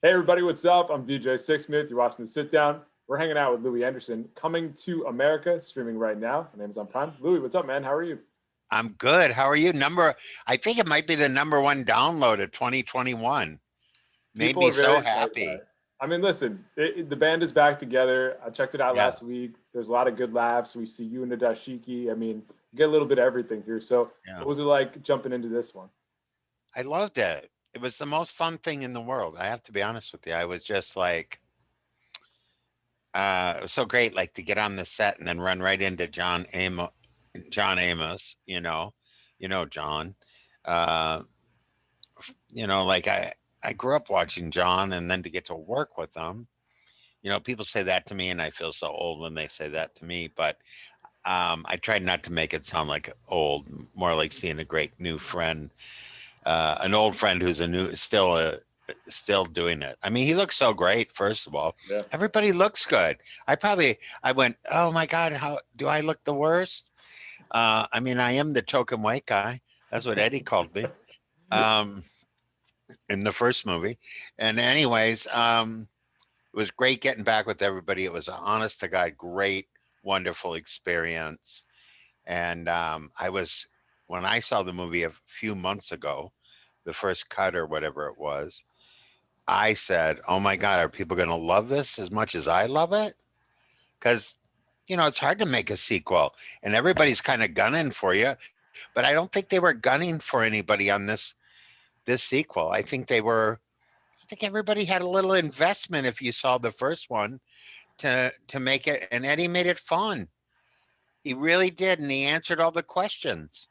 Hey everybody, what's up? I'm DJ Sixsmith. You're watching The Sit Down. We're hanging out with Louie Anderson, coming to America, streaming right now on Amazon Prime. Louie, what's up, man? How are you? I'm good. How are you? I think it might be the number one download of 2021. Made People me are very so excited about happy. it. I mean, listen, the band is back together. I checked it out Yeah, last week. There's a lot of good laughs. We see you and the dashiki. I mean, you get a little bit of everything here. So, yeah. what was it like jumping into this one? I loved it. It was the most fun thing in the world. I have to be honest with you. I was just like, it was so great, like to get on the set and then run right into John Amos. John. Uh, like I grew up watching John, and then to get to work with him. People say that to me, and I feel so old when they say that to me, but I tried not to make it sound like old, more like seeing a great new friend, an old friend who's still doing it. I mean, he looks so great. First of all, Yeah. everybody looks good. I went, oh my god, how do I look the worst? I mean, I am the token white guy. That's what Eddie called me um, in the first movie. And anyways, it was great getting back with everybody. It was an honest to God, great, wonderful experience. And when I saw the movie a few months ago, the first cut or whatever it was, I said, oh my God, are people going to love this as much as I love it? Because, it's hard to make a sequel and everybody's kind of gunning for you. But I don't think they were gunning for anybody on this sequel. I think everybody had a little investment if you saw the first one to make it, and Eddie made it fun. He really did, and he answered all the questions.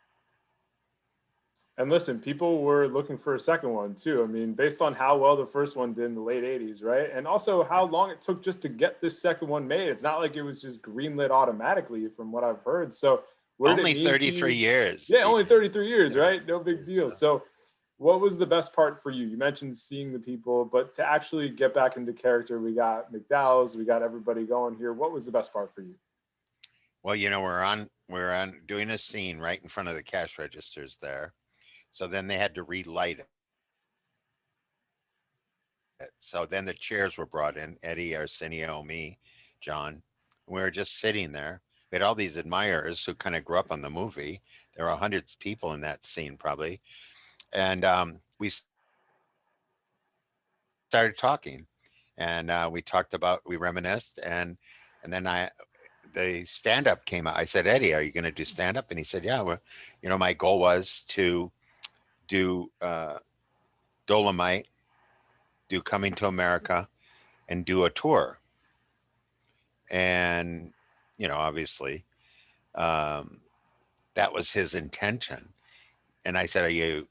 And listen, people were looking for a second one too. I mean, based on how well the first one did in the late 80s, right? And also how long it took just to get this second one made. It's not like it was just greenlit automatically, from what I've heard. So, what did it Only mean to 33 you? years, Yeah, only DJ. 33 years, Yeah. right? No big deal. So, So, what was the best part for you? You mentioned seeing the people, but to actually get back into character, we got McDowell's, we got everybody going here. What was the best part for you? well, we're on doing a scene right in front of the cash registers there. So then they had to relight it. So then the chairs were brought in, Eddie, Arsenio, me, John. We were just sitting there. We had all these admirers who kind of grew up on the movie. There were hundreds of people in that scene, probably. And we started talking, and we reminisced, and then the stand up came out. I said, Eddie, are you going to do stand up? And he said, yeah. Well, my goal was to do Dolomite, do Coming to America, and do a tour. And, obviously, um, that was his intention. And I said, I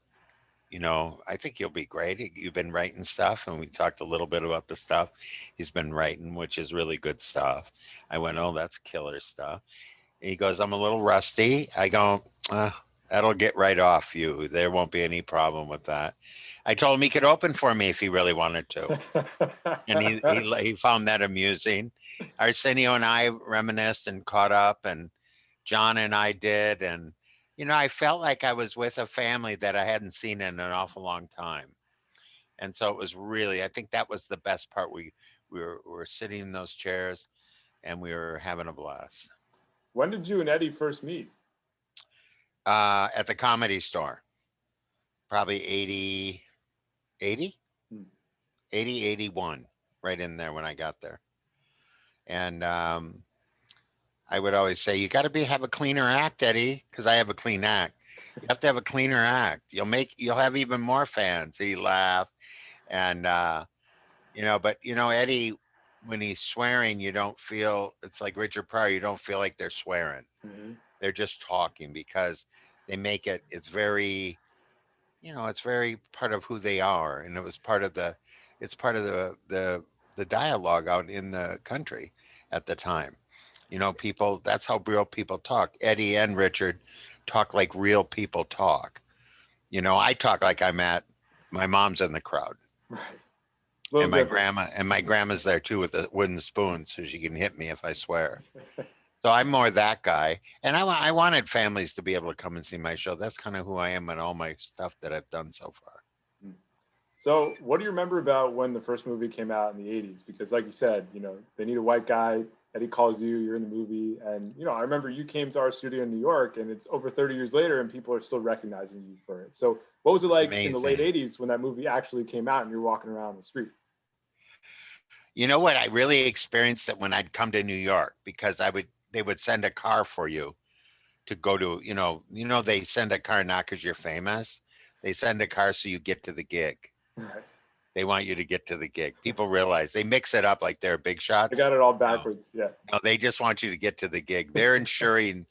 think you'll be great. You've been writing stuff, and we talked a little bit about the stuff he's been writing, which is really good stuff. I went, oh, that's killer stuff. And he goes, I'm a little rusty. I go, that'll get right off you. There won't be any problem with that. I told him he could open for me if he really wanted to, and he found that amusing. Arsenio and I reminisced and caught up, and John and I did, and I felt like I was with a family that I hadn't seen in an awful long time, and so it was really. I think that was the best part. We were sitting in those chairs, and we were having a blast When did you and Eddie first meet? at the Comedy Store. Probably 80, 80, Hmm. 80, 81, right in there when I got there. And I would always say, you got to be have a cleaner act, Eddie, because I have a clean act. You have to have a cleaner act. You'll have even more fans. He laughed, and but Eddie, when he's swearing, you don't feel it's like Richard Pryor. You don't feel like they're swearing. Mhm. They're just talking because they make it. It's very part of who they are, and it's part of the dialogue out in the country at the time. People. That's how real people talk. Eddie and Richard talk like real people talk. I talk like I'm at my mom's in the crowd, Right. A little different. and my grandma's there too with a wooden spoon, so she can hit me if I swear. So I'm more that guy, and I wanted families to be able to come and see my show. That's kind of who I am and all my stuff that I've done so far. So, what do you remember about when the first movie came out in the 80s? Because, like you said, you know, they need a white guy. Eddie calls you, you're in the movie. And, you know, I remember you came to our studio in New York and it's over 30 years later and people are still recognizing you for it. So, what was it It's like in the late amazing. 80s when that movie actually came out and you're walking around the street? You know what? I really experienced it when I'd come to New York because they would send a car for you to go to, they send a car not because you're famous. They send a car so you get to the gig. Right. They want you to get to the gig. People realize they mix it up like they're big I shots. got it all No, backwards. Yeah. no, they just want you to get to the gig. They're ensuring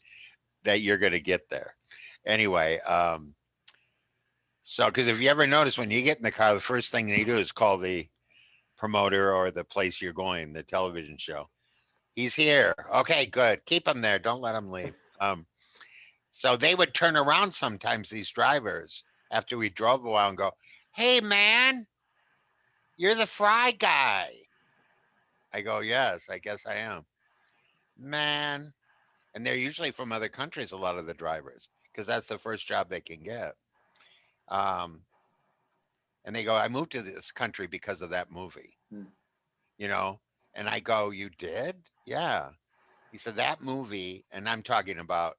that you're going to get there. Anyway, so because if you ever notice when you get in the car, the first thing they do is call the promoter or the place you're going, the television show. He's here. Okay, good. Keep him there. Don't let him leave. So they would turn around sometimes, these drivers, after we drove a while and go, "Hey, man, you're the fry guy." I go, "Yes, I guess I am." Man. And they're usually from other countries, a lot of the drivers, because that's the first job they can get. Um, and they go, "I moved to this country because of that movie, Hmm. you know?" And I go, "You did?" "Yeah." He said, "That movie," and I'm talking about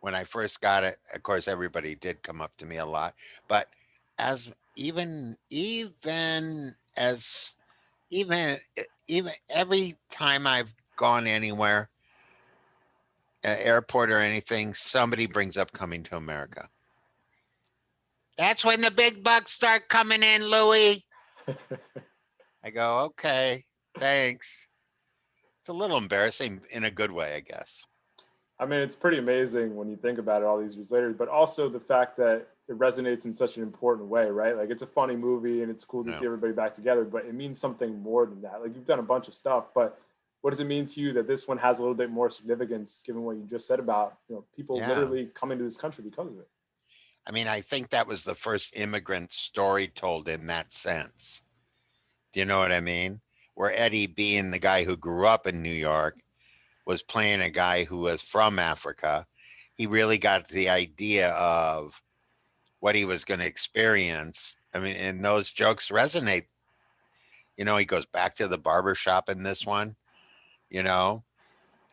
when I first got it. Of course, everybody did come up to me a lot, but as even as even every time I've gone anywhere, airport or anything, somebody brings up Coming to America. "That's when the big bucks start coming in, Louie." I go, "Okay, thanks." It's a little embarrassing in a good way, I guess. I mean, it's pretty amazing when you think about it all these years later, but also the fact that it resonates in such an important way, right? Like it's a funny movie and it's cool to see No. everybody back together, but it means something more than that. Like you've done a bunch of stuff, but what does it mean to you that this one has a little bit more significance given what you just said about, you know, people Yeah. literally coming to this country because of it? I mean, I think that was the first immigrant story told in that sense. Do you know what I mean? Where Eddie, being the guy who grew up in New York, was playing a guy who was from Africa. He really got the idea of what he was going to experience. I mean, and those jokes resonate. He goes back to the barber shop in this one, you know,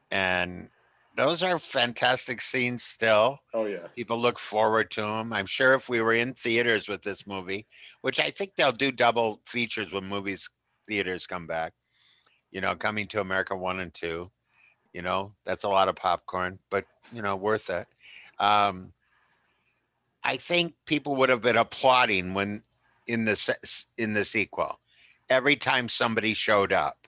and those are fantastic scenes still. Oh yeah. People look forward to them. I'm sure if we were in theaters with this movie, which I think they'll do double features when movies theaters come back, Coming to America 1 and 2, that's a lot of popcorn, but worth it. Um, I think people would have been applauding when in the sequel every time somebody showed up.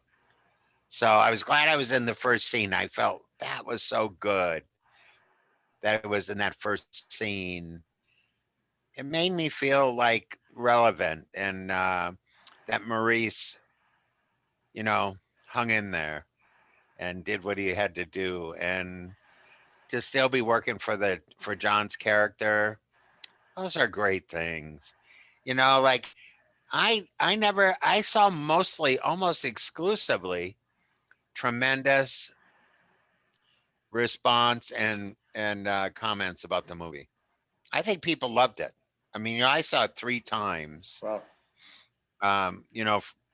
So I was glad I was in the first scene. I felt that was so good that it was in that first scene. It made me feel like relevant and that Maurice, you know, hung in there and did what he had to do, and to still be working for John's character. Those are great things. Like I saw mostly almost exclusively tremendous response and comments about the movie. I think people loved it. I mean, I saw it 3 times. Wow.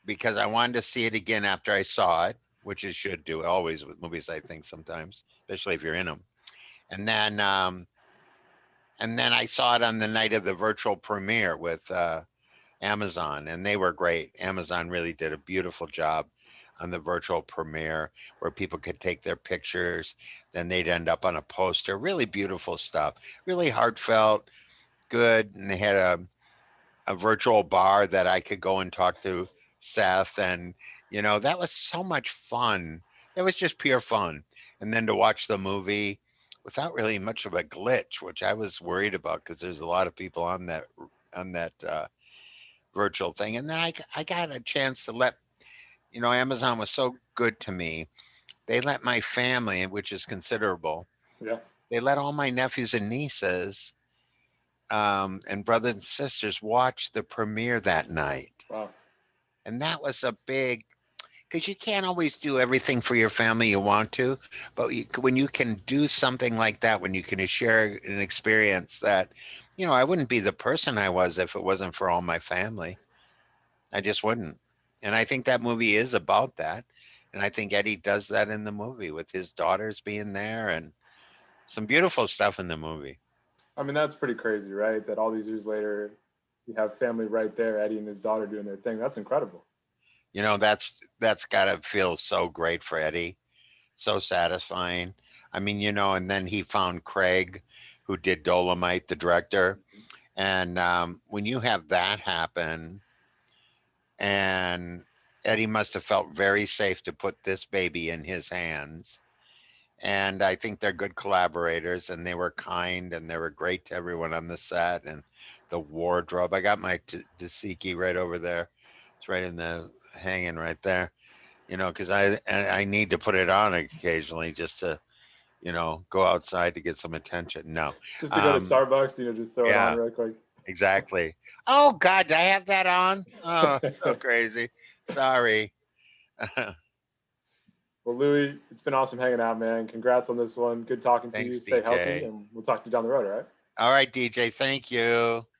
Because I wanted to see it again after I saw it, which you should do always with movies. I think sometimes, especially if you're in them. And then, um, and then I saw it on the night of the virtual premiere with Amazon, and they were great. Amazon really did a beautiful job on the virtual premiere where people could take their pictures, then they'd end up on a poster. Really beautiful stuff, really heartfelt, good. And they had a virtual bar that I could go and talk to Seth, and that was so much fun. It was just pure fun. And then to watch the movie without really much of a glitch, which I was worried about because there's a lot of people on that virtual thing. And then I got a chance to let Amazon was so good to me. They let my family, which is considerable, Yeah. they let all my nephews and nieces and brothers and sisters watch the premiere that night. Wow. And that was a big, because you can't always do everything for your family you want to, but when you can do something like that, when you can share an experience that, I wouldn't be the person I was if it wasn't for all my family. I just wouldn't. And I think that movie is about that. And I think Eddie does that in the movie with his daughters being there and some beautiful stuff in the movie. I mean, that's pretty crazy, right? That all these years later, you have family right there, Eddie and his daughter doing their thing. That's incredible. You know, that's gotta feel so great for Eddie. So satisfying. I mean, you know, and then he found Craig, who did Dolomite, the director. And when you have that happen, and Eddie must have felt very safe to put this baby in his hands. And I think they're good collaborators, and they were kind, and they were great to everyone on the set and the wardrobe. I got my Desiiki right over there. It's right in the hanging right there. You know, because I need to put it on occasionally just to, you know, go outside to get some attention. No, Just to go to um, Starbucks, just throw it on yeah, real quick. exactly. Oh God, did I have that on? Oh, so crazy. Sorry. Well, Louie, it's been awesome hanging out, man. Congrats on this one. Good talking to you. Thanks, Stay healthy, DJ. and we'll talk to you down the road, all right? All right, DJ. Thank you.